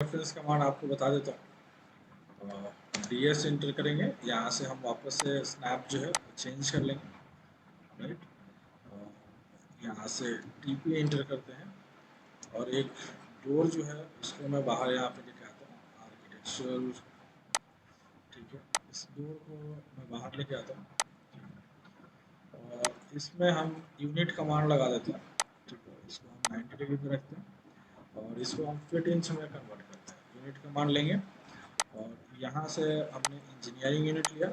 Reference command आपको बता देता हूँ। ds इंटर करेंगे, यहाँ से हम वापस से स्नैप जो है चेंज कर लेंगे, राइट। यहाँ से tp इंटर करते हैं और एक डोर जो है उसको मैं बाहर यहाँ पे लेके आता हूँ, आर्किटेक्चरल, ठीक है। इस डोर को मैं बाहर लेके आता हूँ और इसमें हम यूनिट कमांड लगा देते हैं, ठीक है। इसको हम 90 डिग्री पे रखते हैं और इसको हम फिट इंच में कन्वर्ट करते हैं। यूनिट कमांड लेंगे और यहाँ से हमने इंजीनियरिंग यूनिट लिया,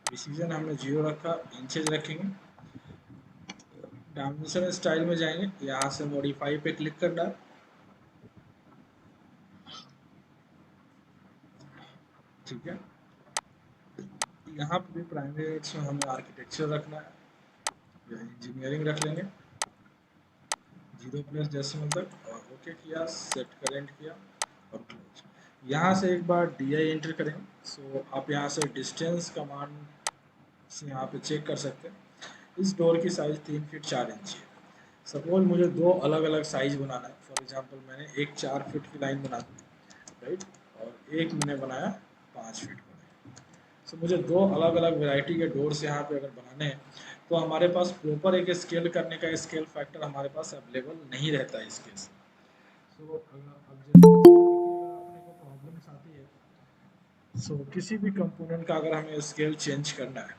प्रिसीजन हमने 0 रखा, इंचेज रखेंगे, डायमेंशन स्टाइल में जाएंगे, यहाँ से मॉडिफाई पे क्लिक करना है, ठीक है। यहाँ पे भी प्राइमरी यूनिट्स में हमें आर्किटेक्चर रखना है या इंजीनियरिंग रख लेंगे 0 प्लस डेसिमल तक और ओके किया, सेट करेंट किया और क्लोज। यहाँ से एक बार DI एंटर करेंगे। सो आप यहाँ से डिस्टेंस कमांड से यहाँ पे चेक कर सकते हैं। इस डोर की साइज 3 फीट 4 इंच है। सपोज मुझे दो अलग अलग साइज बनाना है। फॉर एग्जांपल मैंने एक 4 फीट की लाइन बना दी, राइट, और एक मैंने बनाया 5 फीट का। सो मुझे दो अलग अलग वैरायटी के डोर्स यहाँ पे अगर बनाने हैं तो हमारे पास प्रॉपर एक स्केल करने का स्केल फैक्टर हमारे पास अवेलेबल नहीं रहता है इस केस में। सो अब जैसे अपने को प्रॉब्लम्स आती है, सो किसी भी कंपोनेंट का अगर हमें स्केल चेंज करना है,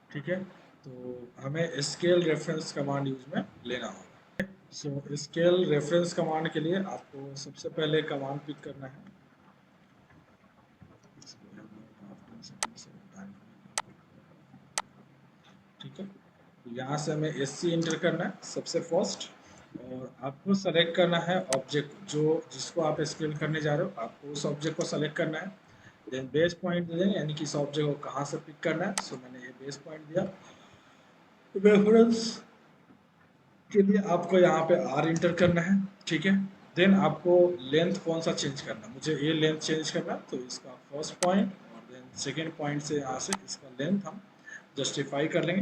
ठीक है, तो हमें स्केल रेफरेंस कमांड यूज में लेना होगा। सो स्केल रेफरेंस कमांड के लिए आपको सबसे पहले कमांड पिक करना है, ठीक है। यहाँ से हमें SC इंटर करना है सबसे फर्स्ट और आपको सेलेक्ट करना है ऑब्जेक्ट जो जिसको आप स्केल करने जा रहे हो, आपको उस ऑब्जेक्ट को सेलेक्ट करना है। देन बेस पॉइंट दे देंगे, यानी कि इस ऑब्जेक्ट को कहाँ से पिक करना है। सो मैंने ये बेस पॉइंट दिया। रेफरेंस के लिए आपको यहाँ पे R इंटर करना है, ठीक है। देन आपको लेंथ कौन सा चेंज करना है, मुझे ये लेंथ चेंज करना है, तो इसका फर्स्ट पॉइंट और देन सेकेंड पॉइंट से यहाँ से इसका लेंथ हम जस्टिफाई कर लेंगे।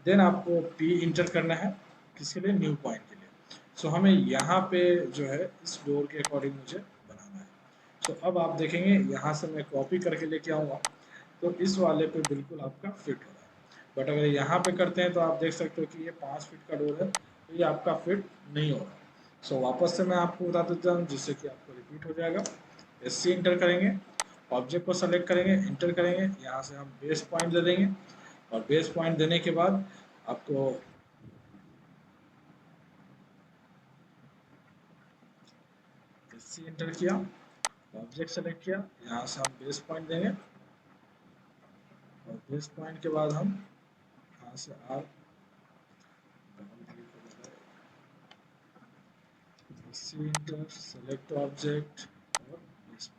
देन आपको P इंटर करना है, किसके लिए, न्यू पॉइंट के लिए। सो हमें यहाँ पे जो है इस डोर के अकॉर्डिंग मुझे बनाना है। सो अब आप देखेंगे यहाँ से मैं कॉपी करके लेके आऊँगा तो इस वाले पे बिल्कुल आपका फिट हो रहा है। बट अगर यहाँ पे करते हैं तो आप देख सकते हो कि ये 5 फीट का डोर है, तो ये आपका फिट नहीं हो रहा। सो वापस से मैं आपको बता देता हूँ जिससे कि आपको रिपीट हो जाएगा। SC इंटर करेंगे, ऑब्जेक्ट को सेलेक्ट करेंगे, इंटर करेंगे, यहाँ से हम बेस पॉइंट दे देंगे और बेस पॉइंट देने के बाद आपको SC इंटर किया, ऑब्जेक्ट सेलेक्ट किया, यहाँ से हम बेस पॉइंट देंगे और बेस पॉइंट के बाद हम यहाँ से R SC enter, select object और base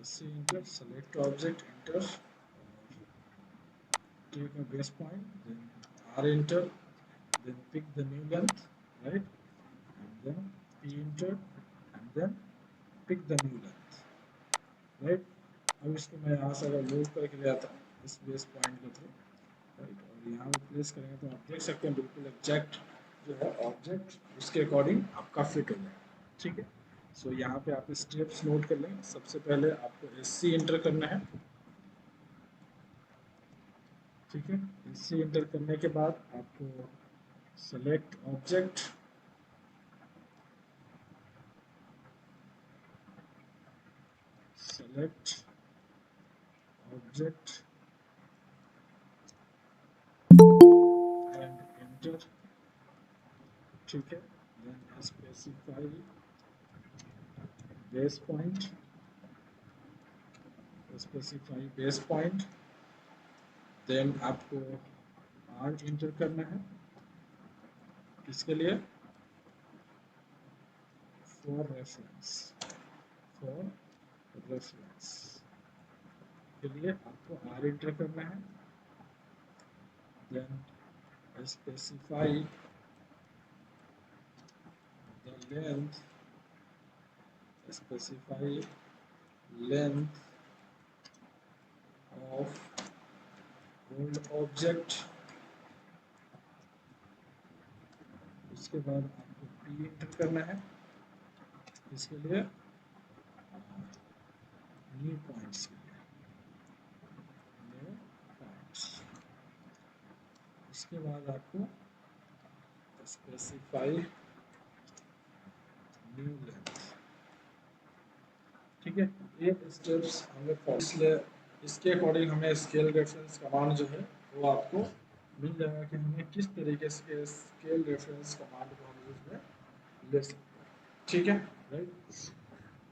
SC enter, select object, enter, take a base point, then R enter, then pick the new length, right, and then P enter, and then pick the new length, right। अब इसको मैं यहाँ से अगर move करके ले आता हूँ इस बेस पॉइंट के थ्रू, राइट, और यहाँ पे प्लेस करेंगे तो आप देख सकते हैं बिल्कुल एग्जैक्ट जो है ऑब्जेक्ट उसके अकॉर्डिंग आपका फिट हो जाएगा, ठीक है। सो यहाँ पे आप स्टेप्स नोट कर लेंगे। सबसे पहले आपको SC इंटर करना है, ठीक है। SC इंटर करने के बाद आपको select object, select object and enter, ठीक है। then specify base point, specify base point, then आपको R enter करना है, किसके लिए, for reference, for reference के लिए आपको R enter करना है, then specify the length specify length of hold object, उसके बाद आपको पी इंटर करना है, इसके लिए न्यू पॉइंट्स के लिए न्यू पॉइंट्स। उसके बाद आपको स्पेसिफाई न्यू लेंथ। ठीक है, ये स्टेप्स हमें इसलिए इसके अकॉर्डिंग हमें स्केल रेफरेंस कमांड जो है वो आपको मिल जाएगा कि हमें किस तरीके से स्केल रेफरेंस कमांड को हम यूज में ले सकते हैं। ठीक है, राइट।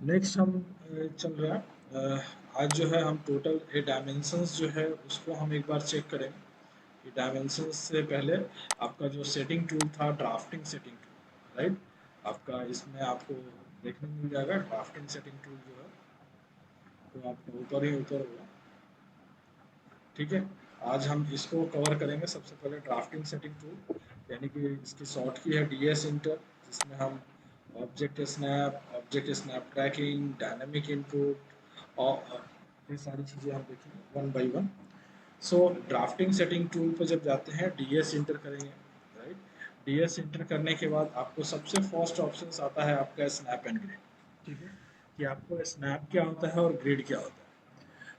नेक्स्ट हम चल रहा है आज जो है हम टोटल ए डायमेंशंस जो है उसको हम एक बार चेक करेंगे। कि डायमेंशंस से पहले आपका जो सेटिंग टूल था ड्राफ्टिंग सेटिंग टूल, राइट, आपका इसमें आपको देखने को मिल जाएगा ड्राफ्टिंग सेटिंग टूल जो है, तो आपको ऊपर ही ऊपर होगा। ठीक है, आज हम इसको कवर करेंगे। सबसे पहले ड्राफ्टिंग सेटिंग टूल, यानी कि इसकी शॉर्ट की है डीएस इंटर, जिसमें हम object snap tracking, dynamic input और ये सारी चीज़ें हम देखेंगे one by one. So drafting setting tool पर जब जाते हैं डीएस इंटर करेंगे, राइट। डीएस इंटर करने के बाद आपको सबसे फर्स्ट ऑप्शन आता है आपका स्नैप एंड ग्रिड। ठीक है, कि आपको स्नैप क्या होता है और ग्रिड क्या होता है।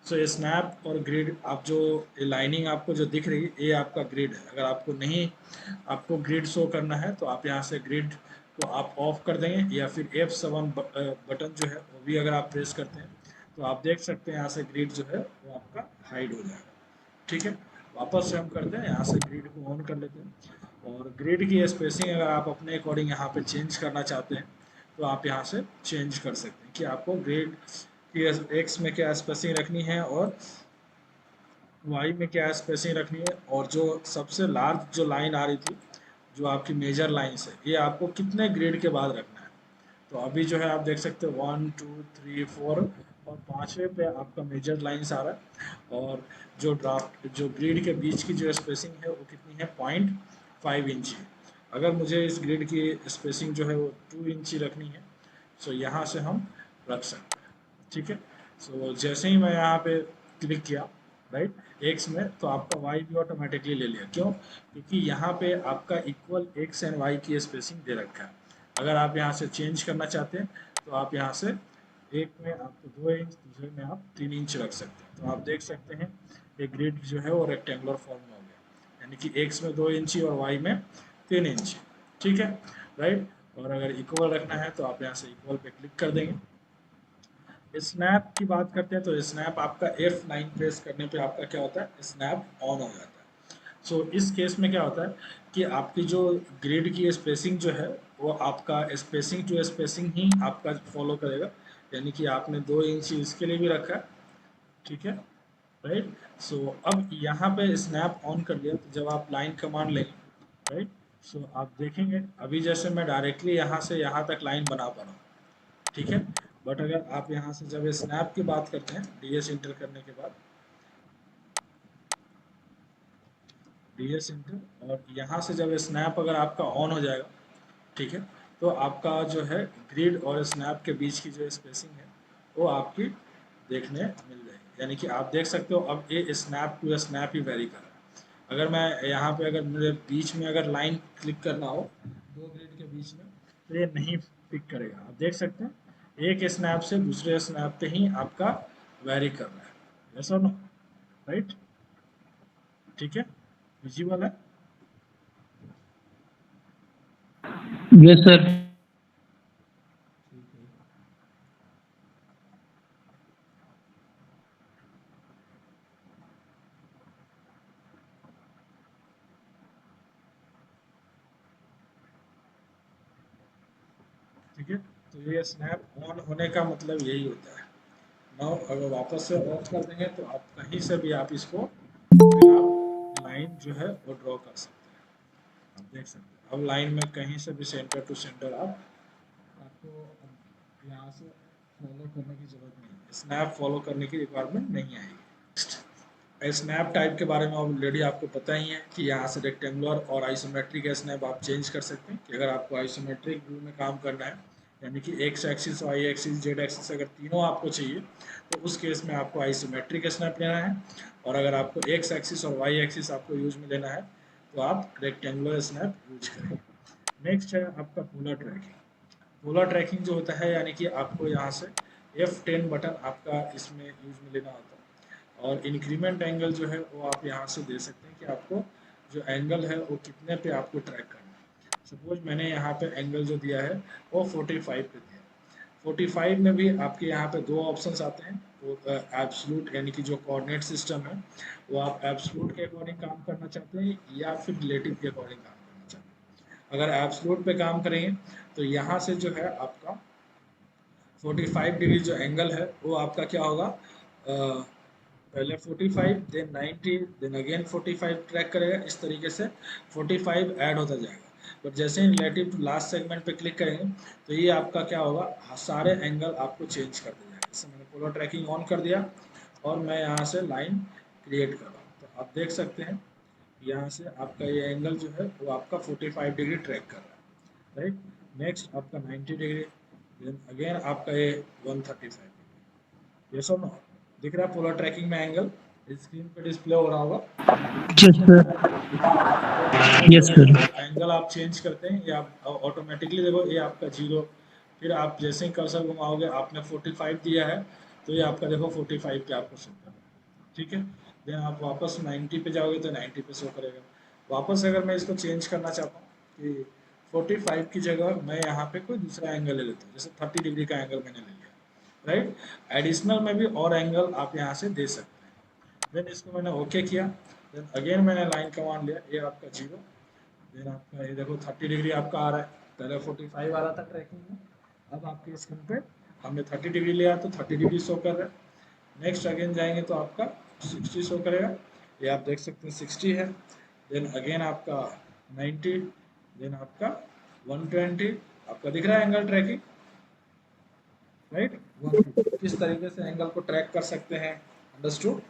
सो स्नैप और ग्रिड, आप जो लाइनिंग आपको जो दिख रही है ये आपका ग्रिड है। अगर आपको नहीं आपको ग्रिड शो करना है तो आप यहाँ से ग्रिड को आप ऑफ कर देंगे, या फिर F7 बटन जो है वो भी अगर आप प्रेस करते हैं तो आप देख सकते हैं यहाँ से ग्रिड जो है वो आपका हाइड हो जाएगा। ठीक है, वापस से हम करते हैं, यहाँ से ग्रिड को ऑन कर लेते हैं। और ग्रिड की स्पेसिंग अगर आप अपने अकॉर्डिंग यहाँ पे चेंज करना चाहते हैं तो आप यहाँ से चेंज कर सकते हैं कि आपको ग्रिड की एक्स में क्या स्पेसिंग रखनी है और वाई में क्या स्पेसिंग रखनी है, और जो सबसे लार्ज जो लाइन आ रही थी जो आपकी मेजर लाइन्स है ये आपको कितने ग्रिड के बाद रखना है। तो अभी जो है आप देख सकते हो 1 2 3 4 और 5वें पे आपका मेजर लाइन्स आ रहा है, और जो ग्रिड के बीच की जो स्पेसिंग है वो कितनी है 0.5 इंची। अगर मुझे इस ग्रिड की स्पेसिंग जो है वो 2 इंची रखनी है, सो यहाँ से हम रख सकते हैं। ठीक है, सो जैसे ही मैं यहाँ पे क्लिक किया राइट एक्स में, तो आपका वाई भी ऑटोमेटिकली ले लिया। क्यों? क्योंकि यहाँ पे आपका इक्वल एक्स एंड वाई की स्पेसिंग दे रखा है। अगर आप यहाँ से चेंज करना चाहते हैं तो आप यहाँ से एक में आपको 2 इंच, दूसरे में आप 3 इंच रख सकते हैं। तो आप देख सकते हैं ये ग्रिड जो है वो रेक्टेंगुलर फॉर्म में हो गया, यानी कि एक्स में 2 इंची और वाई में 3 इंची। ठीक है, राइट। और अगर इक्वल रखना है तो आप यहाँ से इक्वल पे क्लिक कर देंगे। स्नैप की बात करते हैं तो स्नैप आपका F9 प्रेस करने पे आपका क्या होता है, स्नैप ऑन हो जाता है। सो इस केस में क्या होता है कि आपकी जो ग्रिड की स्पेसिंग जो है वो आपका स्पेसिंग टू स्पेसिंग ही आपका फॉलो करेगा, यानी कि आपने 2 इंची इसके लिए भी रखा है। ठीक है, राइट। सो अब यहाँ पे स्नैप ऑन कर लिया तो जब आप लाइन कमांड लेंगे राइट, सो आप देखेंगे अभी जैसे मैं डायरेक्टली यहाँ से यहाँ तक लाइन बना पा रहा हूँ। ठीक है, बट अगर आप यहाँ से जब स्नैप की बात करते हैं डीएस इंटर करने के बाद, डीएस इंटर और यहाँ से जब स्नैप अगर आपका ऑन हो जाएगा, ठीक है, तो आपका जो है ग्रिड और स्नैप के बीच की जो स्पेसिंग है वो आपकी देखने मिल जाएगी। यानी कि आप देख सकते हो अब ये स्नैप टू स्नैप ही वेरी कर रहा है। अगर मैं यहाँ पे अगर मेरे बीच में अगर लाइन क्लिक करना हो दो ग्रिड के बीच में तो ये नहीं पिक करेगा। आप देख सकते हैं एक स्नैप से दूसरे स्नैप पे ही आपका वेरी कर रहा है। यस और नो, राइट। ठीक है, विजिबल है। Yes sir. ठीक है, तो ये स्नैप ऑन होने का मतलब यही होता है। नाउ अगर वापस से ऑफ कर देंगे तो आप कहीं से भी आप इसको फिर आप लाइन जो है वो ड्रॉ कर सकते हैं। आप देख सकते हैं अब लाइन में कहीं से भी सेंटर टू सेंटर आपको अब यहाँ से फॉलो करने की जरूरत नहीं है, स्नैप फॉलो करने की रिक्वायरमेंट नहीं आएगी। स्नैप टाइप के बारे में ऑलरेडी आपको पता ही है कि यहाँ से रेक्टेंगुलर और आइसोमेट्रिक स्नैप आप चेंज कर सकते हैं कि अगर आपको आइसोमेट्रिक व्यू में काम करना है यानी कि X axis, Y axis, Z axis अगर तीनों आपको चाहिए तो उस केस में आपको आइसोमेट्रिक स्नैप लेना है, और अगर आपको एक्स एक्सिस और वाई एक्सिस आपको यूज में लेना है तो आप रेक्टेंगुलर स्नैप यूज करेंगे। नेक्स्ट है आपका पोलर ट्रैकिंग। पोलर ट्रैकिंग जो होता है यानी कि आपको यहाँ से F10 बटन आपका इसमें यूज में लेना होता है, और इंक्रीमेंट एंगल जो है वो आप यहाँ से दे सकते हैं कि आपको जो एंगल है वो कितने पे आपको ट्रैक करना है। सपोज मैंने यहाँ पे एंगल जो दिया है वो 45 पे दिया। 45 में भी आपके यहाँ पे दो ऑप्शंस आते हैं, वो एब्सोल्यूट यानी कि जो कोऑर्डिनेट सिस्टम है वो आप एब्सोल्यूट के अकॉर्डिंग काम करना चाहते हैं या फिर रिलेटिव के अकॉर्डिंग काम करना चाहते हैं। अगर एब्सोल्यूट पे काम करेंगे तो यहाँ से जो है आपका 45 डिग्री जो एंगल है वो आपका क्या होगा, पहले 45 देन 90 देन अगेन 45 ट्रैक करेगा, इस तरीके से 45 ऐड होता जाएगा। बट जैसे ही रिलेटिव टू लास्ट सेगमेंट पे क्लिक करेंगे तो ये आपका क्या होगा, सारे एंगल आपको चेंज कर दिया जाएगा। जैसे मैंने पोलर ट्रैकिंग ऑन कर दिया और मैं यहाँ से लाइन क्रिएट कर रहा हूँ, तो आप देख सकते हैं यहाँ से आपका ये एंगल जो है वो आपका 45 डिग्री ट्रैक कर रहा है, राइट। नेक्स्ट आपका 90 डिग्री, देन अगेन आपका ये 135 डिग्री। ये सब दिख रहा है पोलर ट्रैकिंग में एंगल स्क्रीन पे डिस्प्ले हो रहा होगा। Yes sir. इसमें जो यस है सर। एंगल आप चेंज करते हैं, ये आप ऑटोमेटिकली देखो ये आपका जीरो, फिर आप जैसे ही कर्सर घुमाओगे आपने 45 दिया है तो ये आपका देखो 45 पे आपको शो कर रहा है, ठीक है। देन आप वापस 90 पे जाओगे तो 90 पे शो करेगा। वापस अगर मैं इसको चेंज करना चाहता हूँ कि 45 की जगह मैं यहाँ पे कोई दूसरा एंगल ले लेता हूँ, जैसे 30 डिग्री का एंगल मैंने ले लिया, राइट। एडिशनल में भी और एंगल आप यहाँ से दे सकते हैं। देन इसको मैंने ओके किया, देन अगेन मैंने लाइन कमांड लिया, ये आपका जीरो, देन आपका ये देखो 30 डिग्री आपका आ रहा है, पहले 45 आ रहा था ट्रैकिंग में, अब आपके स्क्रीन पे हमने 30 डिग्री लिया तो 30 डिग्री शो कर रहा है। नेक्स्ट अगेन जाएंगे तो आपका 60 शो करेगा, ये आप देख सकते हैं 60 है। देन अगेन आपका 90, देन आपका 120, आपका दिख रहा है एंगल ट्रैकिंग, राइट। 150 किस तरीके से एंगल को ट्रैक कर सकते हैं, अंडरस्टूड।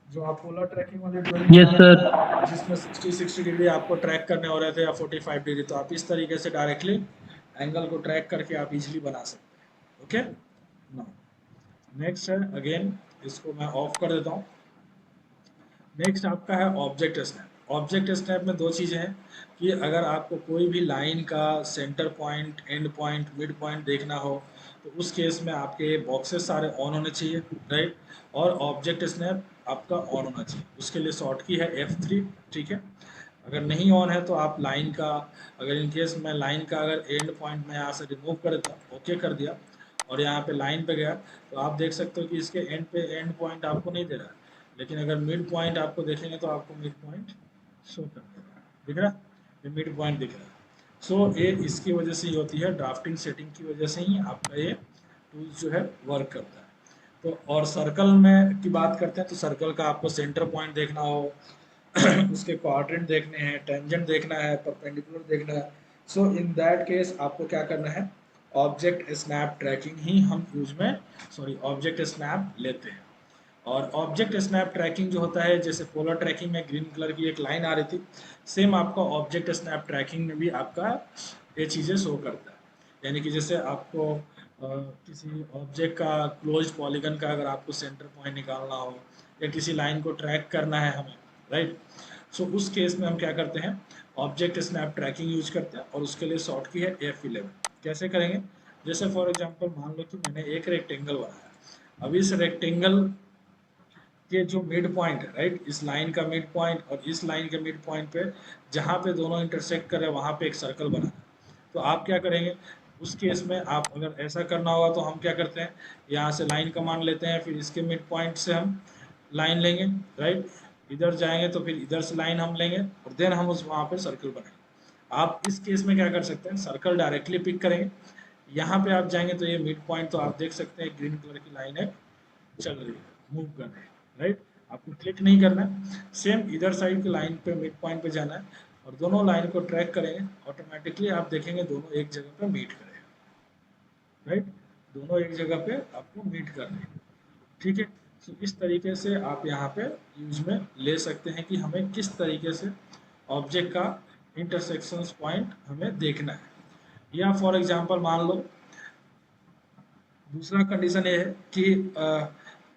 जो आप पोलर ट्रैकिंग वाली ड्राइंग बना यस रहे सर। थे जिसमें 60 डिग्री आपको ट्रैक करने हो रहे थे या 45 डिग्री, तो आप इस तरीके से डायरेक्टली एंगल को ट्रैक करके आप इजीली बना सकते हैं, ओके। नाउ नेक्स्ट है अगेन, इसको मैं ऑफ कर देता हूँ। नेक्स्ट आपका है ऑब्जेक्ट स्नैप। ऑब्जेक्ट स्नैप में दो चीज़ें हैं कि अगर आपको कोई भी लाइन का centre point, and point, mid point देखना हो तो उस केस में आपके बॉक्सेस सारे ऑन होने चाहिए, राइट। और ऑब्जेक्ट स्नैप आपका ऑन होना चाहिए, उसके लिए शॉर्ट की है F3, ठीक है। अगर नहीं ऑन है तो आप लाइन का, अगर इन केस मैं लाइन का अगर एंड पॉइंट में यहाँ से रिमूव कर देता, ओके कर दिया और यहाँ पे लाइन पे गया तो आप देख सकते हो कि इसके एंड पे एंड पॉइंट आपको नहीं दे रहा है, लेकिन अगर मिड पॉइंट आपको देखेंगे तो आपको मिड पॉइंट शो कर देगा, दिख रहा है, ये मिड पॉइंट दिख रहा है। सो ये इसकी वजह से ही होती है, ड्राफ्टिंग सेटिंग की वजह से ही आपका ये टूल्स जो है वर्क करता है। तो और सर्कल में की बात करते हैं तो सर्कल का आपको सेंटर पॉइंट देखना हो उसके क्वाड्रेंट देखने हैं, टेंजेंट देखना है, परपेंडिकुलर देखना है, सो इन दैट केस आपको क्या करना है, ऑब्जेक्ट स्नैप ट्रैकिंग ही हम यूज में, सॉरी ऑब्जेक्ट स्नैप लेते हैं। और ऑब्जेक्ट स्नैप ट्रैकिंग जो होता है, जैसे पोलर ट्रैकिंग में ग्रीन कलर की एक लाइन आ रही थी, सेम आपका ऑब्जेक्ट स्नैप ट्रैकिंग में भी आपका ये चीज़ें शो करता है। यानी कि जैसे आपको किसी ऑब्जेक्ट का क्लोज पॉलीगन का अगर आपको सेंटर पॉइंट निकालना हो या किसी लाइन को ट्रैक करना है हमें, राइट। सो उस केस में हम क्या करते हैं, ऑब्जेक्ट स्नैप ट्रैकिंग यूज करते हैं और उसके लिए शॉर्ट की है F11। कैसे करेंगे, जैसे फॉर एग्जांपल मान लो कि मैंने एक रेक्टेंगल बनाया, अब इस रेक्टेंगल के जो मिड पॉइंट है, राइट, इस लाइन का मिड पॉइंट और इस लाइन के मिड पॉइंट पे जहाँ पे दोनों इंटरसेक्ट करे वहाँ पे एक सर्कल बनाना है। तो आप क्या करेंगे, उस केस में आप अगर ऐसा करना होगा तो हम क्या करते हैं, यहाँ से लाइन कमांड लेते हैं, फिर इसके मिड पॉइंट से हम लाइन लेंगे, राइट। इधर जाएंगे तो फिर इधर से लाइन हम लेंगे और देन हम उस वहाँ पे सर्कल बनाएंगे। आप इस केस में क्या कर सकते हैं, सर्कल डायरेक्टली पिक करेंगे, यहाँ पे आप जाएंगे तो ये मिड पॉइंट तो आप देख सकते हैं ग्रीन कलर की लाइन है चल रही है, मूव कर रही है, राइट। आपको क्लिक नहीं करना है, सेम इधर साइड की लाइन पे मिड पॉइंट पे जाना है और दोनों लाइन को ट्रैक करेंगे, ऑटोमेटिकली आप देखेंगे दोनों एक जगह पे मीट करेगा, राइट। दोनों एक जगह पे आपको मीट कर रहे हैं, ठीक है। तो इस तरीके से आप यहाँ पे यूज में ले सकते हैं कि हमें किस तरीके से ऑब्जेक्ट का इंटरसेक्शंस पॉइंट हमें देखना है। या फॉर एग्जांपल मान लो दूसरा कंडीशन ये है कि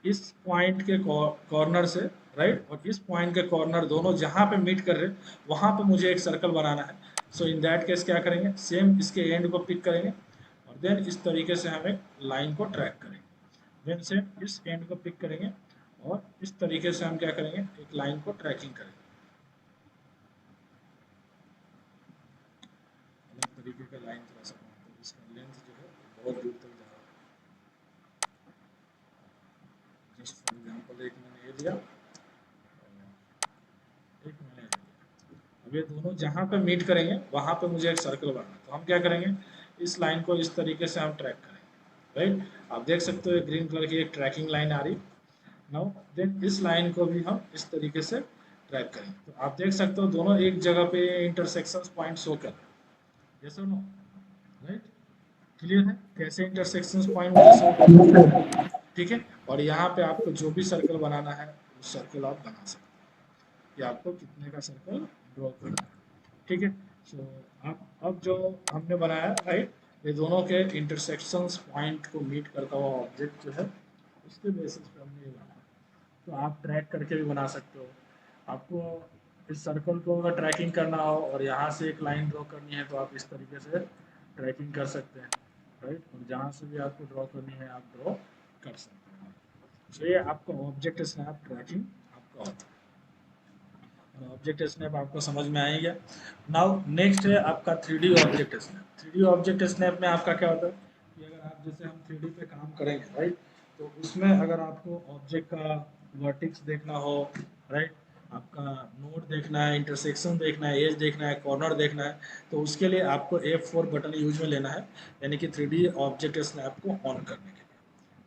इस पॉइंट के कॉर्नर से राइट और इस पॉइंट के कॉर्नर दोनों जहाँ पे मीट कर रहे हैं वहाँ पे मुझे एक सर्कल बनाना है। सो इन दैट केस क्या करेंगे, सेम इसके एंड को पिक करेंगे और देन इस तरीके से हम एक लाइन को ट्रैक करेंगे। देन से इस एंड को पिक करेंगे और इस तरीके से हम क्या करेंगे, एक लाइन को ट्रैकिंग करेंगे। अलग तरीके का लाइन थोड़ा सा बनाते हैं, इसका लेंथ जो है बहुत दूर तक जा रहा है। जस्ट फॉर एग्जांपल एक मैंने ये लिया, एक मैंने ये लिया। अब ये दोनों जहाँ पे मीट करेंगे वहाँ पे मुझे एक सर्कल बनाना है। तो हम क्या करेंगे, इस लाइन को इस तरीके से हम ट्रैक करेंगे। राइट, आप देख सकते हो ग्रीन कलर की एक ट्रैकिंग लाइन आ रही। नाउ देन इस लाइन को भी हम इस तरीके से ट्रैक करेंगे। तो आप देख सकते हो दोनों एक जगह पे इंटरसेक्शन पॉइंट शो कर रहे हैं। यस और नो? राइट, क्लियर है कैसे इंटरसेक्शन पॉइंट मुझे शो कर रहे Yes, sir. हैं? ठीक है, और यहाँ पे आपको जो भी सर्कल बनाना है उस सर्कल आप बना सकते हैं कि आपको कितने का सर्कल ड्रॉ करना है। ठीक है, सो आप अब जो हमने बनाया राइट, ये दोनों के इंटरसेक्शंस पॉइंट को मीट करता हुआ ऑब्जेक्ट जो है उसके बेसिस पे हमने ये बनाया। तो आप ट्रैक करके भी बना सकते हो। आपको इस सर्कल को अगर ट्रैकिंग करना हो और यहाँ से एक लाइन ड्रॉ करनी है तो आप इस तरीके से ट्रैकिंग कर सकते हैं। राइट, और जहाँ से भी आपको ड्रॉ करनी है आप ड्रॉ कर सकते हैं। तो ये आपका ऑब्जेक्ट स्नैप ट्रैकिंग आपका होता है। ऑब्जेक्ट स्नैप आपको समझ में आ गया। नाउ नेक्स्ट है आपका 3D object snap. 3D object snap में आपका क्या होता है कि अगर आप जैसे हम 3D पे काम करेंगे राइट, तो उसमें अगर आपको ऑब्जेक्ट का वर्टिक्स देखना हो राइट, आपका नोड देखना है, इंटरसेक्शन देखना है, एज देखना है, कॉर्नर देखना है, तो उसके लिए आपको F4 बटन यूज में लेना है, यानी कि 3D ऑब्जेक्ट स्नैप को ऑन करने के लिए।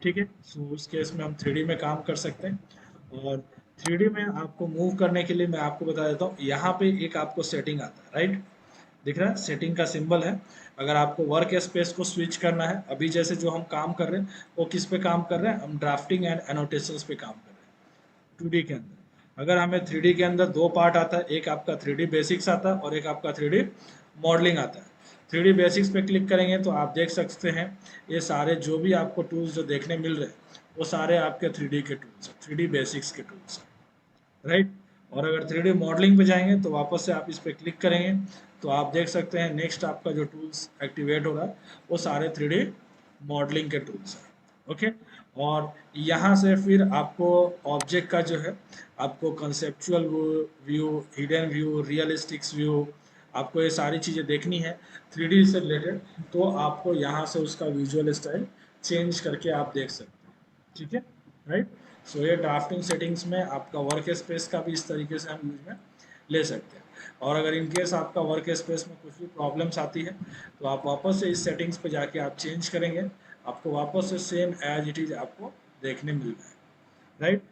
ठीक है, सो उस केस में हम 3D में काम कर सकते हैं। और 3D में आपको मूव करने के लिए मैं आपको बता देता हूँ, यहाँ पे एक आपको सेटिंग आता है राइट, दिख रहा है सेटिंग का सिंबल है। अगर आपको वर्क स्पेस को स्विच करना है, अभी जैसे जो हम काम कर रहे हैं वो किस पे काम कर रहे हैं, हम ड्राफ्टिंग एंड एनोटेशंस पे काम कर रहे हैं 2D के अंदर। अगर हमें 3D के अंदर दो पार्ट आता है, एक आपका 3D बेसिक्स आता है और एक आपका 3D मॉडलिंग आता है। 3D बेसिक्स पे क्लिक करेंगे तो आप देख सकते हैं ये सारे जो भी आपको टूल्स जो देखने मिल रहे हैं वो सारे आपके 3D के टूल्स हैं, 3D बेसिक्स के टूल्स हैं राइट। और अगर 3D मॉडलिंग पे जाएंगे तो वापस से आप इस पर क्लिक करेंगे तो आप देख सकते हैं नेक्स्ट आपका जो टूल्स एक्टिवेट हो रहा है वो सारे 3D मॉडलिंग के टूल्स हैं। ओके, और यहाँ से फिर आपको ऑब्जेक्ट का जो है आपको conceptual view, hidden view, realistics view, आपको ये सारी चीज़ें देखनी है 3D से रिलेटेड, तो आपको यहाँ से उसका विजुअल स्टाइल चेंज करके आप देख सकते हैं। ठीक है, राइट। सो ये ड्राफ्टिंग सेटिंग्स में आपका वर्क स्पेस का भी इस तरीके से हम यूज में ले सकते हैं। और अगर इन केस आपका वर्क स्पेस में कुछ भी प्रॉब्लम्स आती है तो आप वापस से इस सेटिंग्स पे जाके आप चेंज करेंगे, आपको वापस से सेम एज इट इज आपको देखने मिल रहा है राइट।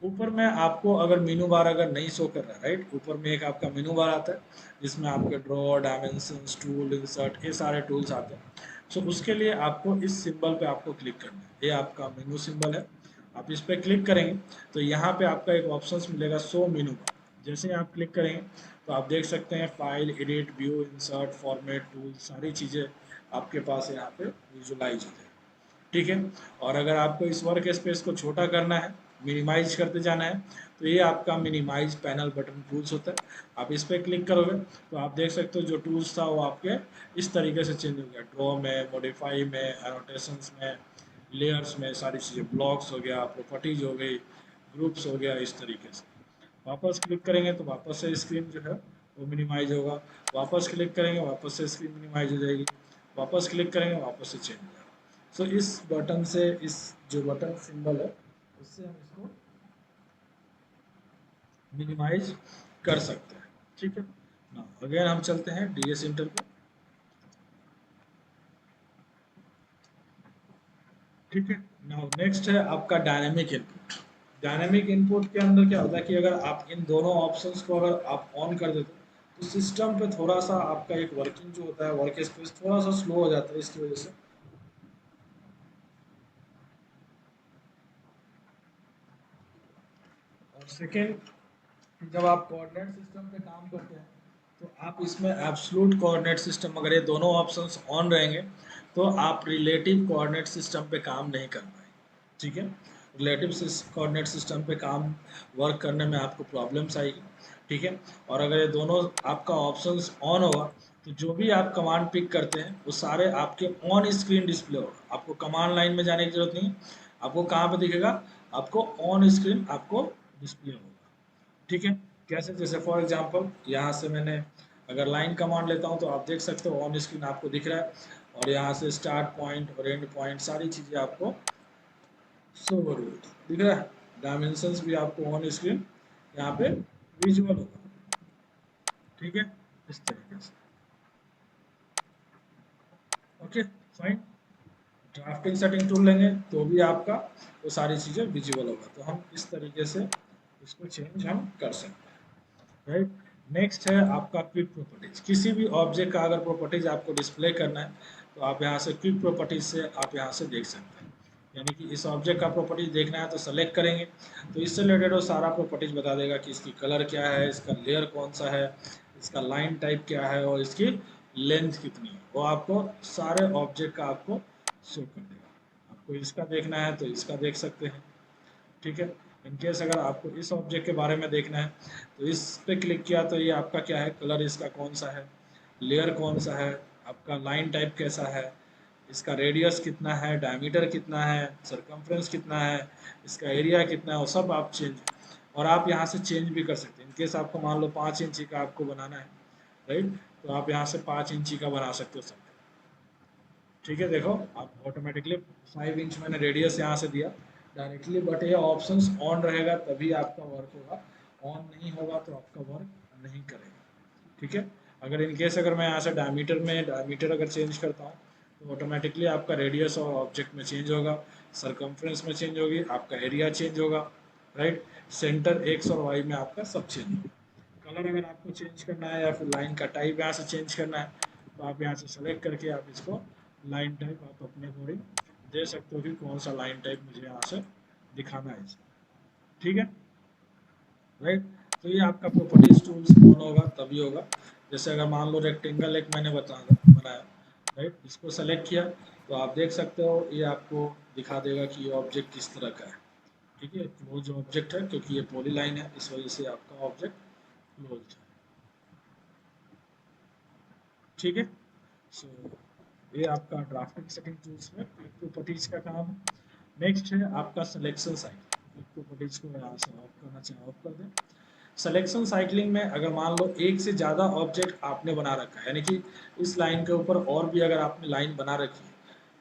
ऊपर में आपको अगर मेनू बार अगर नहीं शो कर रहा है राइट, ऊपर में एक आपका मेनू बार आता है जिसमें आपके ड्रॉ, डायमेंशंस, टूल, इंसर्ट, ये सारे टूल्स आते हैं। सो उसके लिए आपको इस सिंबल पे आपको क्लिक करना है, ये आपका मेनू सिंबल है। आप इस पर क्लिक करेंगे तो यहाँ पे आपका एक ऑप्शंस मिलेगा शो मेनू बार। जैसे ही आप क्लिक करेंगे तो आप देख सकते हैं file, edit, view, insert, format, tool, सारी चीज़ें आपके पास यहाँ पे विजुलाइज हो जाएगी। ठीक है, और अगर आपको इस वर्क स्पेस को छोटा करना है, मिनिमाइज करते जाना है, तो ये आपका मिनिमाइज पैनल बटन टूल्स होता है। आप इस पर क्लिक करोगे तो आप देख सकते हो जो टूल्स था वो आपके इस तरीके से चेंज हो गया, ड्रॉ में, मॉडिफाई में, एनोटेशंस में, लेयर्स में, सारी चीज़ें, ब्लॉक्स हो गया, प्रॉपर्टीज हो गई, ग्रुप्स हो गया, इस तरीके से। वापस क्लिक करेंगे तो वापस से स्क्रीन जो है वो मिनिमाइज होगा, वापस क्लिक करेंगे वापस से स्क्रीन मिनिमाइज हो जाएगी, वापस क्लिक करेंगे वापस से चेंज हो जाएगा। सो इस बटन से, इस जो बटन सिंबल है उससे हम इसको मिनिमाइज कर सकते हैं। ठीक है ना, अगेन हम चलते हैं डीएस इंटर पे। ठीक है, नाउ नेक्स्ट है आपका डायनेमिक इनपुट। डायनेमिक इनपुट के अंदर क्या होता है कि अगर आप इन दोनों ऑप्शंस को अगर आप ऑन कर देते हो तो सिस्टम पे थोड़ा सा आपका एक वर्किंग जो होता है, वर्क स्पेस थोड़ा सा स्लो हो जाता है इसकी वजह से। और सेकेंड, जब आप कोऑर्डिनेट सिस्टम पे काम करते हैं तो आप इसमें एब्सोल्यूट कोऑर्डिनेट सिस्टम, अगर ये दोनों ऑप्शंस ऑन रहेंगे तो आप रिलेटिव कोऑर्डिनेट सिस्टम पे काम नहीं कर पाएंगे। ठीक है, रिलेटिव कोऑर्डिनेट सिस्टम पे काम वर्क करने में आपको प्रॉब्लम्स आएगी। ठीक है, और अगर ये दोनों आपका ऑप्शंस ऑन होगा तो जो भी आप कमांड पिक करते हैं वो सारे आपके ऑन स्क्रीन डिस्प्ले होगा। आपको कमांड लाइन में जाने की जरूरत नहीं है, आपको कहाँ पे दिखेगा, आपको ऑन स्क्रीन आपको डिस्प्ले होगा। ठीक है, कैसे, जैसे फॉर एग्जांपल यहाँ से मैंने अगर लाइन कमांड लेता हूँ तो आप देख सकते हो ऑन स्क्रीन आपको दिख रहा है, और यहाँ से स्टार्ट पॉइंट और एंड पॉइंट सारी चीज़ें आपको शो हो रही है, दिख रहा है। डायमेंशंस भी आपको ऑन स्क्रीन यहाँ पे विजुअल होगा। ठीक है, इस तरीके से। Okay, fine. Drafting setting tool लेंगे तो भी आपका वो सारी चीज़ें विजुअल होगा, तो हम इस तरीके से इसको चेंज हम कर सकते हैं। राइट, नेक्स्ट है आपका क्विक प्रॉपर्टीज। किसी भी ऑब्जेक्ट का अगर प्रॉपर्टीज आपको डिस्प्ले करना है तो आप यहाँ से क्विक प्रॉपर्टीज से आप यहाँ से देख सकते हैं। यानी कि इस ऑब्जेक्ट का प्रॉपर्टीज देखना है तो सेलेक्ट करेंगे, तो इससे रिलेटेड वो सारा प्रॉपर्टीज बता देगा कि इसकी कलर क्या है, इसका लेयर कौन सा है, इसका लाइन टाइप क्या है और इसकी लेंथ कितनी है, वो आपको सारे ऑब्जेक्ट का आपको शो कर देगा। आपको इसका देखना है तो इसका देख सकते हैं। ठीक है, इनकेस अगर आपको इस ऑब्जेक्ट के बारे में देखना है तो इस पे क्लिक किया तो ये आपका क्या है, कलर इसका कौन सा है, लेयर कौन सा है, आपका लाइन टाइप कैसा है, इसका रेडियस कितना है, डायमीटर कितना है, सरकमफ्रेंस कितना है, इसका एरिया कितना है, वो सब आप चेंज, और आप यहाँ से चेंज भी कर सकते हैं। इनकेस आपको मान लो 5 इंची का आपको बनाना है, राइट, तो आप यहाँ से 5 इंची का बना सकते हो सब। ठीक है, देखो आप ऑटोमेटिकली 5 इंच मैंने रेडियस यहाँ से दिया डायरेक्टली, बट ये ऑप्शंस ऑन रहेगा तभी आपका वर्क होगा, ऑन नहीं होगा तो आपका वर्क नहीं करेगा। ठीक है, अगर इनकेस अगर मैं यहाँ से डायमीटर अगर चेंज करता हूँ तो ऑटोमेटिकली आपका रेडियस और ऑब्जेक्ट में चेंज होगा, सरकमफ्रेंस में चेंज होगी, आपका एरिया चेंज होगा, राइट, सेंटर एक्स और वाई में आपका सब चेंज होगा। कलर अगर आपको चेंज करना है या फिर लाइन का टाइप यहाँ से चेंज करना है तो आप यहाँ से सेलेक्ट करके आप इसको लाइन टाइप आप अपने अकॉर्डिंग दे सकते हो कि कौन सा लाइन टाइप मुझे यहाँ से दिखाना है इसको। ठीक है, राइट, तो ये आपका प्रॉपर्टीज टूल्स ऑन होगा तभी होगा। जैसे अगर मान लो रेक्टेंगल एक मैंने बनाया, राइट, इसको सेलेक्ट किया तो आप देख सकते हो ये आपको दिखा देगा कि ये ऑब्जेक्ट किस तरह का है। ठीक है, क्लोज ऑब्जेक्ट है क्योंकि ये पॉली लाइन है, इस वजह से आपका ऑब्जेक्ट क्लोज है। ठीक है, सो ये आपका ड्राफ्टिंग सेटिंग टूल्स में क्विक प्रॉपर्टीज का काम है। नेक्स्ट है आपका सिलेक्शन साइकिल। क्विक प्रॉपर्टीज को यहाँ से ऑफ करना चाहे ऑफ कर दें। सिलेक्शन साइक्लिंग में अगर मान लो एक से ज़्यादा ऑब्जेक्ट आपने बना रखा है, यानी कि इस लाइन के ऊपर और भी अगर आपने लाइन बना रखी है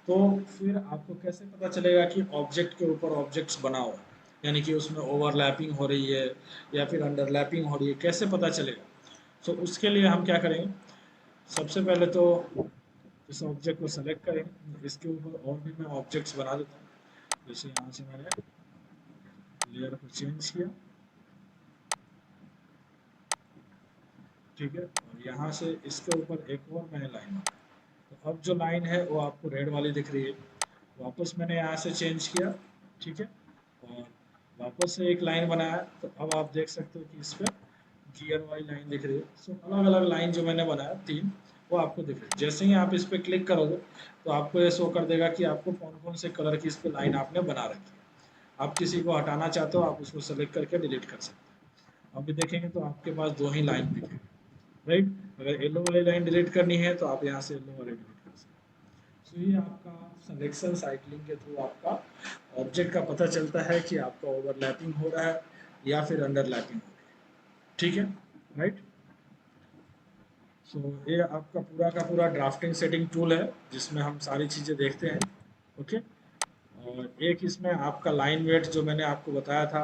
तो फिर आपको कैसे पता चलेगा कि ऑब्जेक्ट के ऊपर ऑब्जेक्ट्स बना हुआ है, यानी कि उसमें ओवरलैपिंग हो रही है या फिर अंडरलैपिंग हो रही है, कैसे पता चलेगा। तो उसके लिए हम क्या करेंगे, सबसे पहले तो इस ऑब्जेक्ट को सेलेक्ट करें, इसके ऊपर और भी मैं ऑब्जेक्ट्स बना देता हूँ। जैसे यहाँ से मैंने लेयर को चेंज किया, ठीक है, और यहाँ से इसके ऊपर एक और मैंने लाइन बनाई, तो अब जो लाइन है वो आपको रेड वाली दिख रही है। वापस मैंने यहाँ से चेंज किया, ठीक है, और वापस से एक लाइन बनाया, तो अब आप देख सकते हो कि इस पर गियर वाली लाइन दिख रही है। सो अलग अलग लाइन जो मैंने बनाया 3, वो आपको दिख रही है। जैसे ही आप इस पर क्लिक करोगे तो आपको ये शो कर देगा कि आपको कौन कौन से कलर की इस पर लाइन आपने बना रखी है। आप किसी को हटाना चाहते हो आप उसको सेलेक्ट करके डिलीट कर सकते हो। अभी देखेंगे तो आपके पास 2 ही लाइन दिखेगी, राइट। अगर येलो वाली लाइन डिलीट करनी है तो आप यहाँ से येलो वाली डिलीट कर सकते हो। तो ये आपका सिलेक्शन साइक्लिंग के थ्रू आपका ऑब्जेक्ट का पता चलता है कि आपका ओवरलैपिंग हो रहा है या फिर अंडरलैपिंग हो रही है। ठीक है, राइट। सो ये आपका पूरा का पूरा ड्राफ्टिंग सेटिंग टूल है जिसमें हम सारी चीज़ें देखते हैं। ओके, और एक इसमें आपका लाइन वेट जो मैंने आपको बताया था,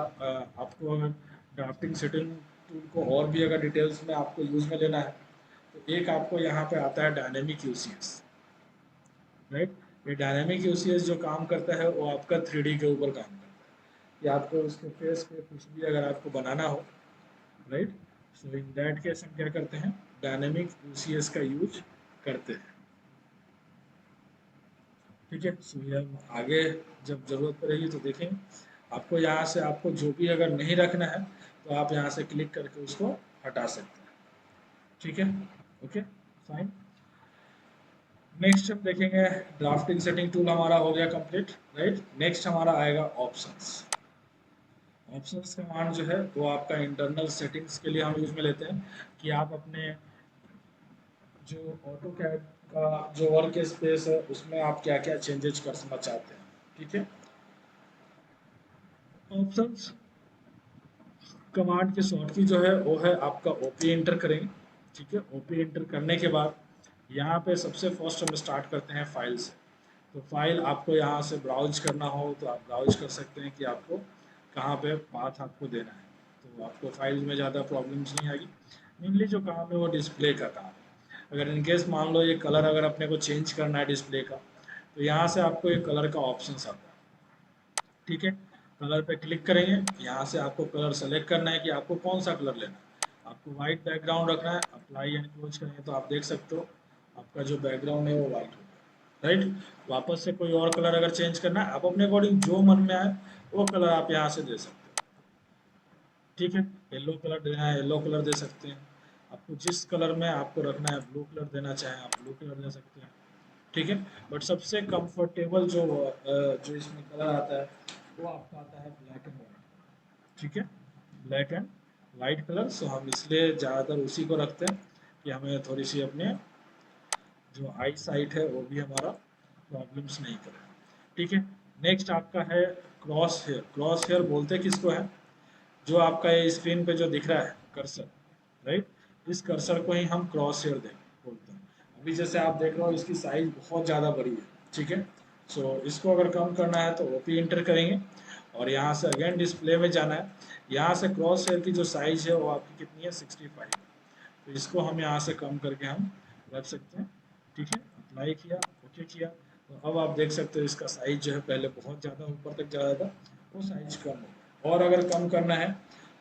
आपको अगर ड्राफ्टिंग सेटिंग टूल को और भी अगर डिटेल्स में आपको यूज़ में लेना है तो एक आपको यहाँ पे आता है डायनेमिक यूसीएस, राइट। ये डायनेमिक यूसीएस जो काम करता है वो आपका 3D के ऊपर काम करता है कि आपको उसके फेस पे कुछ भी अगर आपको बनाना हो, right. So in that case हम क्या करते हैं, डायनेमिक यूसीएस का यूज करते हैं। ठीक है, सो ये हम आगे जब ज़रूरत पड़ेगी तो देखें। आपको यहाँ से आपको जो भी अगर नहीं रखना है तो आप यहाँ से क्लिक करके उसको हटा सकते हैं। ठीक है, ओके फाइन। नेक्स्ट हम देखेंगे ड्राफ्टिंग सेटिंग टूल हमारा हो गया कंप्लीट, राइट। नेक्स्ट हमारा आएगा ऑप्शंस। ऑप्शंस कमांड जो है वो आपका इंटरनल सेटिंग्स के लिए हम यूज में लेते हैं कि आप अपने जो ऑटो कैड का जो वर्क स्पेस है उसमें आप क्या क्या चेंजेस करना चाहते हैं, ठीक है। ऑप्शंस कमांड की शॉर्ट की जो है वो है आपका ओपी एंटर करेंगे, ठीक है। ओपी एंटर करने के बाद यहाँ पे सबसे फर्स्ट हम स्टार्ट करते हैं फाइल से। तो फाइल आपको यहाँ से ब्राउज करना हो तो आप ब्राउज कर सकते हैं कि आपको कहाँ पे पाथ आपको देना है, तो आपको फाइल में ज़्यादा प्रॉब्लम्स नहीं आएगी। मेनली जो काम है वो डिस्प्ले का काम है। अगर इनकेस मान लो ये कलर अगर अपने को चेंज करना है डिस्प्ले का, तो यहाँ से आपको एक कलर का ऑप्शन आता है, ठीक है। कलर पे क्लिक करेंगे, यहाँ से आपको कलर सेलेक्ट करना है कि आपको कौन सा कलर लेना है। आपको वाइट बैकग्राउंड रखना है, अप्लाई एंड क्लोज करेंगे तो आप देख सकते हो आपका जो बैकग्राउंड है वो वाइट हो गया, राइट। वापस से कोई और कलर अगर चेंज करना है, आप अपने अकॉर्डिंग जो मन में आए वो कलर आप यहाँ से दे सकते हो, ठीक है। येलो कलर देना है येलो कलर दे सकते हैं, आपको जिस कलर में आपको रखना है, ब्लू कलर देना चाहें आप ब्लू कलर दे सकते हैं, ठीक है। बट सबसे कंफर्टेबल जो इसमें कलर आता है वो आपका आता है ब्लैक एंड वाइट, ठीक है। ब्लैक एंड वाइट कलर, सो हम इसलिए ज़्यादातर उसी को रखते हैं कि हमें थोड़ी सी अपने जो आई साइट है वो भी हमारा प्रॉब्लम्स नहीं करे, ठीक है। नेक्स्ट आपका है क्रॉस हेयर। क्रॉस हेयर बोलते किसको है, जो आपका ये स्क्रीन पे जो दिख रहा है कर्सर, राइट, इस कर्सर को ही हम क्रॉस हेयर देख बोलते हैं। अभी जैसे आप देख रहे हो इसकी साइज बहुत ज़्यादा बड़ी है, ठीक है। सो इसको अगर कम करना है तो ओपी इंटर करेंगे और यहाँ से अगेन डिस्प्ले में जाना है। यहाँ से क्रॉस हेयर की जो साइज है वो आपकी कितनी है 65, तो इसको हम यहाँ से कम करके हम रख सकते हैं, ठीक है। अप्लाई किया, ओके किया, तो अब आप देख सकते हो इसका साइज जो है पहले बहुत ज़्यादा ऊपर तक जा रहा था, वो साइज कम हो गया। और अगर कम करना है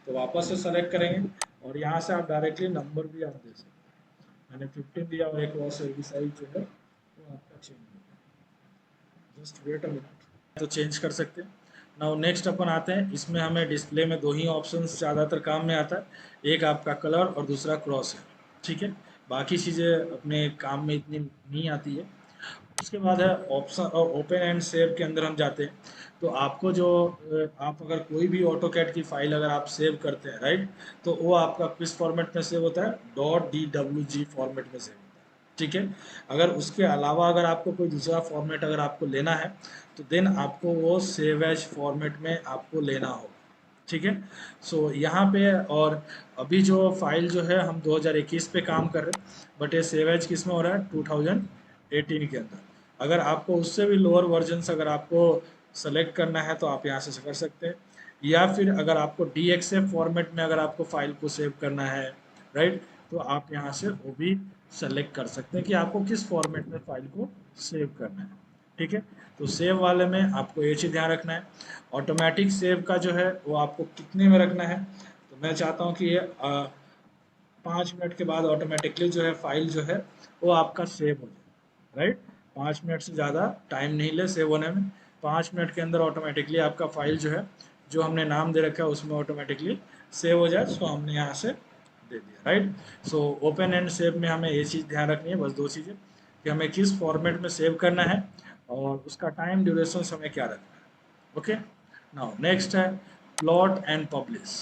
तो वापस से सेलेक्ट करेंगे और यहाँ से आप डायरेक्टली नंबर भी आप दे सकते हैं। मैंने 15 दिया और एक क्रॉस हेयर की साइज जो है वो आपका चेंज हो गया। जस्ट वेट अ मिनट, तो चेंज कर सकते हैं। नाउ नेक्स्ट अपन आते हैं, इसमें हमें डिस्प्ले में दो ही ऑप्शंस ज़्यादातर काम में आता है, एक आपका कलर और दूसरा क्रॉस है, ठीक है। बाकी चीज़ें अपने काम में इतनी नहीं आती है। उसके बाद है ऑप्शन और ओपन एंड सेव के अंदर हम जाते हैं। तो आपको जो आप अगर कोई भी ऑटो कैड की फाइल अगर आप सेव करते हैं, राइट, तो वो आपका किस फॉर्मेट में सेव होता है, .dwg फॉर्मेट में सेव होता है, ठीक है। अगर उसके अलावा अगर आपको कोई दूसरा फॉर्मेट अगर आपको लेना है तो देन आपको वो सेव एज फॉर्मेट में आपको लेना होगा, ठीक है। सो यहाँ पे और अभी जो फाइल जो है हम 2021 पे काम कर रहे हैं, बट ये सेव एज किस में हो रहा है 2018 के अंदर। अगर आपको उससे भी लोअर वर्जन अगर आपको सेलेक्ट करना है तो आप यहाँ से कर सकते हैं, या फिर अगर आपको DXF फॉर्मेट में अगर आपको फाइल को सेव करना है, राइट, तो आप यहाँ से वो भी सेलेक्ट कर सकते हैं कि आपको किस फॉर्मेट में फाइल को सेव करना है, ठीक है। तो सेव वाले में आपको ये चीज़ ध्यान रखना है। ऑटोमेटिक सेव का जो है वो आपको कितने में रखना है, तो मैं चाहता हूँ कि ये 5 मिनट के बाद ऑटोमेटिकली जो है फाइल जो है वो आपका सेव हो जाए, राइट। 5 मिनट से ज़्यादा टाइम नहीं ले सेव होने में, 5 मिनट के अंदर ऑटोमेटिकली आपका फाइल जो है जो हमने नाम दे रखा है उसमें ऑटोमेटिकली सेव हो जाए। सो हमने यहाँ से दे दिया, right. So open and save में हमें ये चीज़ ध्यान रखनी है, बस दो चीज़ें, कि हमें किस फॉर्मेट में सेव करना है और उसका टाइम ड्यूरेशन हमें क्या रखना है, ओके। नाउ नेक्स्ट है plot and publish.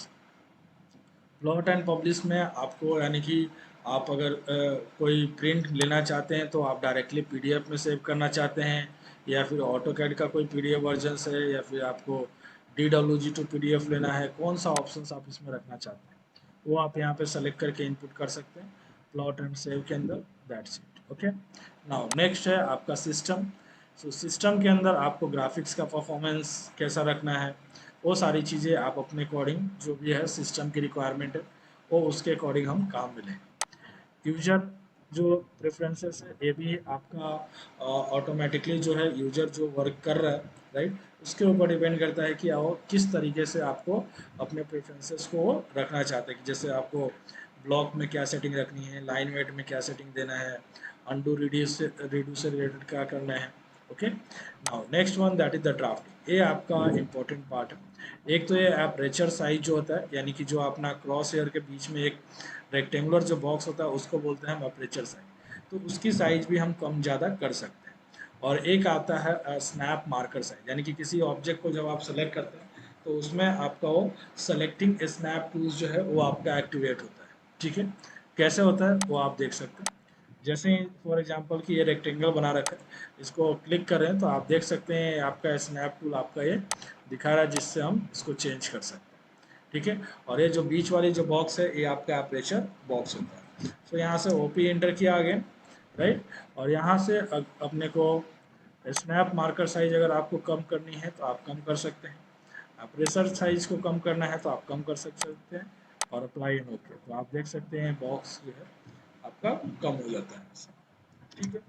Plot and publish में आपको यानी कि आप अगर कोई प्रिंट लेना चाहते हैं तो आप डायरेक्टली पीडीएफ में सेव करना चाहते हैं, या फिर ऑटो कैड का कोई पीडीएफ वर्जन है, या फिर आपको DWG टू पीडीएफ लेना है, कौन सा ऑप्शन आप इसमें रखना चाहते हैं वो आप यहाँ पे सेलेक्ट करके इनपुट कर सकते हैं प्लॉट एंड सेव के अंदर, that's it, okay. Now next है आपका सिस्टम। सो सिस्टम के अंदर आपको ग्राफिक्स का परफॉर्मेंस कैसा रखना है, वो सारी चीज़ें आप अपने अकॉर्डिंग जो भी है सिस्टम की रिक्वायरमेंट है वो उसके अकॉर्डिंग हम काम में लेंगे। यूजर जो प्रेफरेंसेस है ये भी आपका ऑटोमेटिकली जो है यूजर जो वर्क कर रहा है, राइट, उसके ऊपर डिपेंड करता है कि वो किस तरीके से आपको अपने प्रेफरेंसेस को रखना चाहते हैं, कि जैसे आपको ब्लॉक में क्या सेटिंग रखनी है, लाइन वेट में क्या सेटिंग देना है, अनडू रिड्यूस से रिलेटेड क्या करना है, okay. Now next one that is the drafting, ये आपका इंपॉर्टेंट पार्ट है। एक तो ये अपर्चर साइज जो होता है, यानी कि जो अपना क्रॉस हेयर के बीच में एक रेक्टेंगुलर जो बॉक्स होता है उसको बोलते हैं हम अपर्चर साइज, तो उसकी साइज भी हम कम ज़्यादा कर सकते हैं। और एक आता है स्नैप मार्कर साइज, यानी कि किसी ऑब्जेक्ट को जब आप सेलेक्ट करते हैं तो उसमें आपका वो सेलेक्टिंग स्नैप टूल्स जो है वो आपका एक्टिवेट होता है। ठीक है, कैसे होता है वो आप देख सकते हैं। जैसे फॉर एग्जांपल कि ये रेक्टेंगल बना रखा है, इसको क्लिक करें तो आप देख सकते हैं आपका स्नैप टूल आपका ये दिखा रहा है, जिससे हम इसको चेंज कर सकते हैं। ठीक है, और ये जो बीच वाली जो बॉक्स है ये आपका अपर्चर बॉक्स होता है। तो यहाँ से ओपी एंटर किया आगे, राइट, और यहाँ से अपने को स्नैप मार्कर साइज अगर आपको कम करनी है तो आप कम कर सकते हैं, अपर्चर साइज को कम करना है तो आप कम कर सकते हैं, और अप्लाई एंड ओके, तो आप देख सकते हैं बॉक्स जो है आपका कम हो जाता है। ठीक है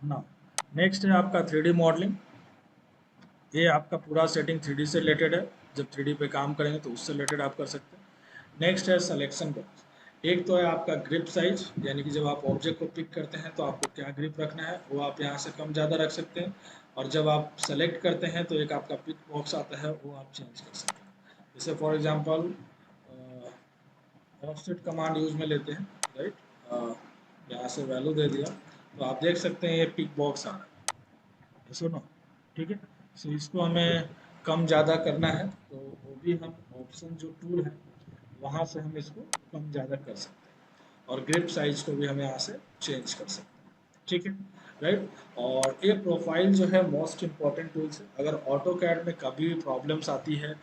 ना, नेक्स्ट है आपका 3D मॉडलिंग। ये आपका पूरा सेटिंग 3D से रिलेटेड है, जब 3D पे काम करेंगे तो उससे रिलेटेड आप कर सकते हैं। नेक्स्ट है सिलेक्शन बॉक्स। एक तो है आपका ग्रिप साइज, यानी कि जब आप ऑब्जेक्ट को पिक करते हैं तो आपको क्या ग्रिप रखना है वो आप यहाँ से कम ज़्यादा रख सकते हैं, और जब आप सेलेक्ट करते हैं तो एक आपका पिक बॉक्स आता है वो आप चेंज कर सकते हैं। जैसे for example offset command use में लेते हैं, राइट, यहाँ से वैल्यू दे दिया तो आप देख सकते हैं ये पिक बॉक्स आ रहा है, सुनो। ठीक है, सो इसको हमें कम ज़्यादा करना है तो वो भी हम ऑप्शन जो टूल है वहाँ से हम इसको कम ज़्यादा कर सकते हैं, और ग्रिप साइज को भी हम यहाँ से चेंज कर सकते हैं। ठीक है, राइट, और ये प्रोफाइल जो है मोस्ट इम्पॉर्टेंट टूल्स है। अगर ऑटो कैड में कभी भी प्रॉब्लम्स आती है,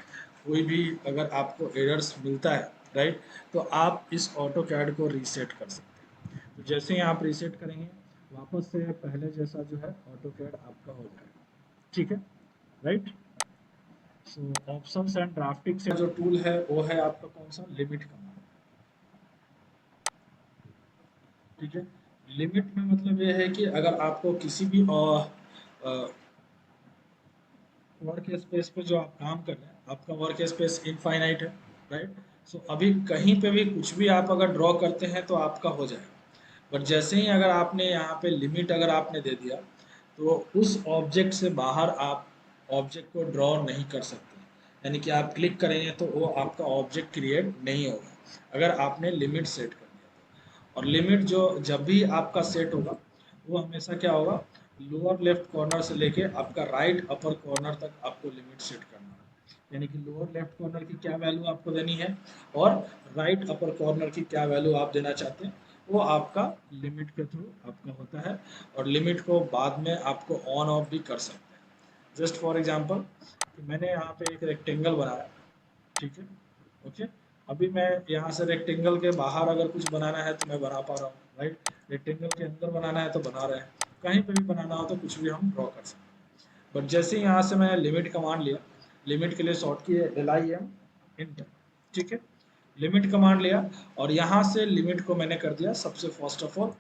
कोई भी अगर आपको एरर्स मिलता है, राइट, तो आप इस ऑटो कैड को रीसेट कर सकते हैं। तो जैसे ही आप रीसेट करेंगे वापस से पहले जैसा जो है ऑटो कैड आपका हो जाएगा। ठीक है, right. So options and drafting से जो टूल है वो है आपका कौन सा, लिमिट कमांड। ठीक है, लिमिट में मतलब ये है कि अगर आपको किसी भी वर्क स्पेस पे जो आप काम कर रहे हैं, आपका वर्क स्पेस इनफाइनाइट है, राइट, सो अभी कहीं पे भी कुछ भी आप अगर ड्रॉ करते हैं तो आपका हो जाएगा। बट जैसे ही अगर आपने यहाँ पे लिमिट अगर आपने दे दिया तो उस ऑब्जेक्ट से बाहर आप ऑब्जेक्ट को ड्रॉ नहीं कर सकते, यानी कि आप क्लिक करेंगे तो वो आपका ऑब्जेक्ट क्रिएट नहीं होगा अगर आपने लिमिट सेट कर दिया तो। और लिमिट जो जब भी आपका सेट होगा वो हमेशा क्या होगा, लोअर लेफ्ट कॉर्नर से लेके आपका राइट अपर कॉर्नर तक आपको लिमिट सेट करना है, यानी कि लोअर लेफ्ट कॉर्नर की क्या वैल्यू आपको देनी है और राइट अपर कॉर्नर की क्या वैल्यू आप देना चाहते हैं, वो आपका लिमिट के थ्रू आपका होता है। और लिमिट को बाद में आपको ऑन ऑफ भी कर सकते हैं। जस्ट फॉर एग्जांपल कि मैंने यहाँ पे एक रेक्टेंगल बनाया, ठीक है, ओके, अभी मैं यहाँ से रेक्टेंगल के बाहर अगर कुछ बनाना है तो मैं बना पा रहा हूँ, राइट, रेक्टेंगल के अंदर बनाना है तो बना रहे हैं, कहीं पे भी बनाना हो तो कुछ भी हम ड्रॉ कर सकते हैं। बट जैसे ही यहाँ से मैंने लिमिट कमांड लिया, लिमिट के लिए शॉर्ट की LIM इंटर, ठीक है, लिमिट कमांड लिया और यहाँ से लिमिट को मैंने कर दिया सबसे फर्स्ट ऑफ ऑल,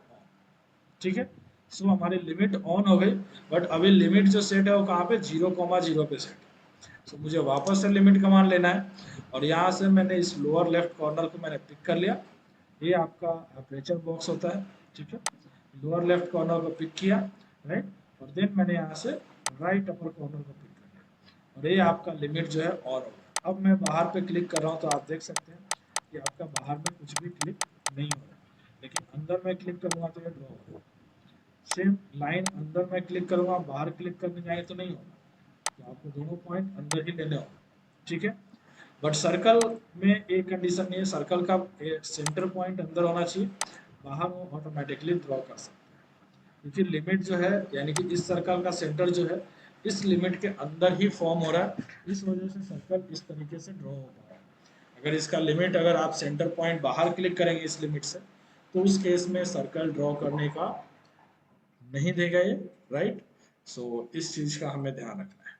ठीक है, सो हमारी लिमिट ऑन हो गई। बट अभी लिमिट जो सेट है वो कहाँ पे, 0,0 पे सेट है। सो मुझे वापस से लिमिट कमांड लेना है और यहाँ से मैंने इस लोअर लेफ्ट कॉर्नर को मैंने पिक कर लिया, ये आपका अपर्चर बॉक्स होता है। ठीक है, लोअर लेफ्ट कॉर्नर को पिक किया, राइट, और देन मैंने यहाँ से राइट अपर कॉर्नर को पिक कर लिया और ये आपका लिमिट जो है ऑन हो गया। अब मैं बाहर पे क्लिक कर रहा हूँ तो आप देख सकते हैं कि आपका बाहर में कुछ भी क्लिक नहीं हो रहा है, लेकिन अंदर में क्लिक करूँगा तो ये ड्रॉ होगा। सेम लाइन अंदर में क्लिक करूँगा, बाहर क्लिक करने जाएंगे तो नहीं होगा, तो आपको दोनों पॉइंट अंदर ही लेने होंगे। ठीक है, बट सर्कल में एक कंडीशन नहीं है, सर्कल का सेंटर पॉइंट अंदर होना चाहिए, बाहर वो ऑटोमेटिकली ड्रॉ कर सकते हैं, क्योंकि लिमिट जो है यानी कि इस सर्कल का सेंटर जो है इस लिमिट के अंदर ही फॉर्म हो रहा है, इस वजह से सर्कल इस तरीके से ड्रॉ हो पा रहा है। अगर इसका लिमिट अगर आप सेंटर पॉइंट बाहर क्लिक करेंगे इस लिमिट से तो उस केस में सर्कल ड्रॉ करने का नहीं देगा ये, राइट। सो इस चीज का हमें ध्यान रखना है।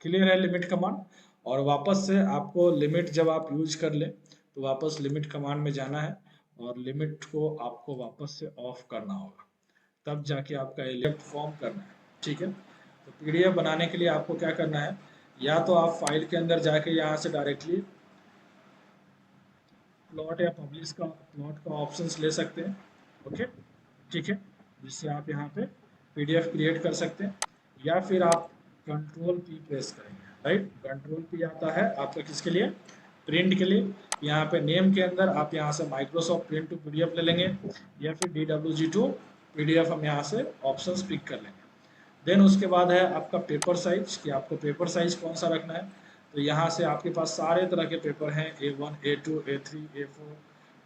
क्लियर है लिमिट कमांड। और वापस से आपको लिमिट जब आप यूज कर ले तो वापस लिमिट कमांड में जाना है और लिमिट को आपको वापस से ऑफ करना होगा, तब जाके आपका एलिमेंट फॉर्म करना है। ठीक है, तो PDF बनाने के लिए आपको क्या करना है, या तो आप फाइल के अंदर जाके यहाँ से डायरेक्टली प्लॉट या पब्लिश का प्लॉट का ऑप्शंस ले सकते हैं, ओके, ठीक है, जिससे आप यहाँ पे PDF क्रिएट कर सकते हैं, या फिर आप Ctrl P प्रेस करेंगे, राइट। कंट्रोल पी आता है आपका किसके लिए, प्रिंट के लिए। यहाँ पे नेम के अंदर आप यहाँ से माइक्रोसॉफ्ट प्रिंट टू पीडीएफ ले लेंगे या फिर DWG टू पीडीएफ हम यहाँ से ऑप्शंस पिक कर लेंगे। देन उसके बाद है आपका पेपर साइज, कि आपको पेपर साइज कौन सा रखना है। तो यहाँ से आपके पास सारे तरह के पेपर हैं, A1 A2 A3 A4,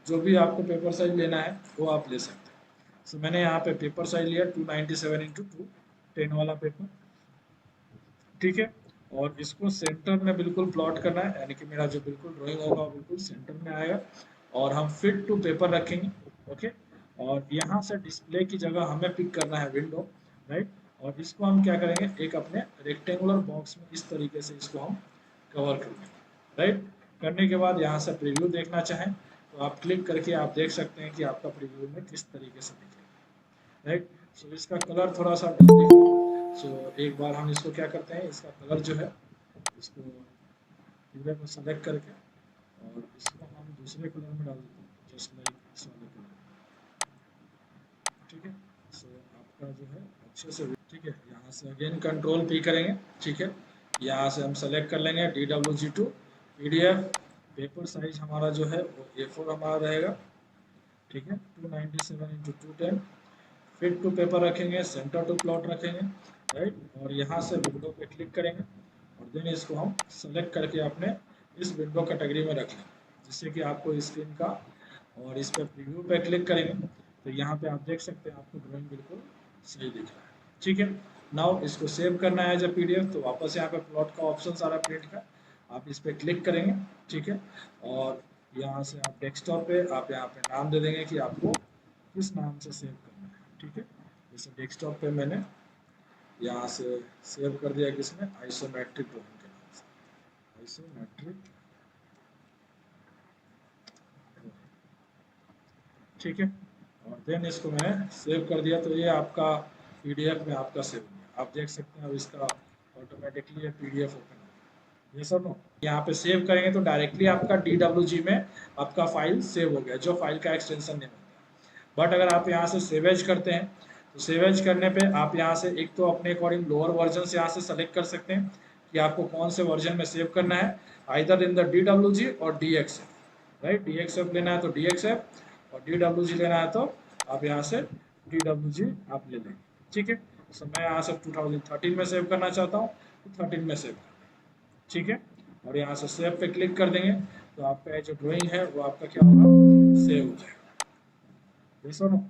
जो भी आपको पेपर साइज लेना है वो आप ले सकते हैं। सो मैंने यहाँ पे पेपर साइज लिया 297x210 वाला पेपर, ठीक है। और इसको सेंटर में बिल्कुल प्लॉट करना है, यानी कि मेरा जो बिल्कुल ड्राइंग होगा वो बिल्कुल सेंटर में आएगा। और हम फिट टू पेपर रखेंगे, ओके। और यहाँ से डिस्प्ले की जगह हमें पिक करना है विंडो, राइट। और इसको हम क्या करेंगे, एक अपने रेक्टेंगुलर बॉक्स में इस तरीके से इसको हम कवर करेंगे, राइट। करने के बाद यहाँ से प्रीव्यू देखना चाहें तो आप क्लिक करके आप देख सकते हैं कि आपका प्रीव्यू में किस तरीके से दिखेगा, राइट। सो इसका कलर थोड़ा सा डल दिख रहा है। सो एक बार हम इसको क्या करते हैं, इसका कलर जो है इसको पूरे को सेलेक्ट करके और इसको हम दूसरे कलर में डाल देते हैं, जस्ट लाइक इस वाले कलर, ठीक है। सो आपका जो है अच्छे से, ठीक है। यहाँ से अगेन कंट्रोल पी करेंगे, ठीक है। यहाँ से हम सेलेक्ट कर लेंगे DWG to PDF. Paper size हमारा जो है वो A4 हमारा रहेगा, ठीक है। 297x210 फिट टू पेपर रखेंगे, सेंटर टू प्लॉट रखेंगे, राइट। और यहाँ से विंडो पे क्लिक करेंगे और देन इसको हम सेलेक्ट करके अपने इस विंडो कैटेगरी में रख लेंगे, जिससे कि आपको स्क्रीन का, और इस पर प्रीव्यू पे क्लिक करेंगे तो यहाँ पे आप देख सकते हैं आपको ड्राइंग बिल्कुल सही दिख रहा है, ठीक है। नाउ इसको सेव करना है जब PDF, तो वापस यहाँ पे प्लॉट का ऑप्शन आ रहा है प्रिंट का, आप इस पर क्लिक करेंगे, ठीक है। और यहाँ से आप डेस्कटॉप पे आप यहाँ पे नाम दे देंगे कि आपको किस नाम से सेव करना है, ठीक है। जैसे डेस्कटॉप पे मैंने यहाँ से सेव कर दिया किसमें, आइसोमेट्रिक ड्राइंग के नाम से, आइसोमेट्रिक, ठीक है। और देन इसको मैंने सेव कर दिया, तो ये आपका PDF में आपका सेव हो गया। आप देख सकते हैं अब इसका ऑटोमेटिकली ये PDF ओपन हो गया, ये सब नो। यहाँ पे सेव करेंगे तो डायरेक्टली आपका DWG में आपका फाइल सेव हो गया, जो फाइल का एक्सटेंशन नेम होता है। बट अगर आप यहाँ से सेव एज करते हैं तो सेव एज करने पे आप यहाँ से एक तो अपने अकॉर्डिंग लोअर वर्जन से यहाँ से सेलेक्ट कर सकते हैं कि आपको कौन से वर्जन में सेव करना है, आइदर इन द DWG और DXF, राइट। DXF लेना है तो DXF और DWG लेना है तो आप यहाँ से DWG आप ले लेंगे, ठीक है। सो मैं यहाँ से 2013 में सेव करना चाहता हूँ तो 13 में सेव कर देंगे, ठीक है। और यहाँ से सेव पे क्लिक कर देंगे तो आपका जो ड्राइंग है वो आपका क्या होगा, सेव हो जाएगा, ये सुनो।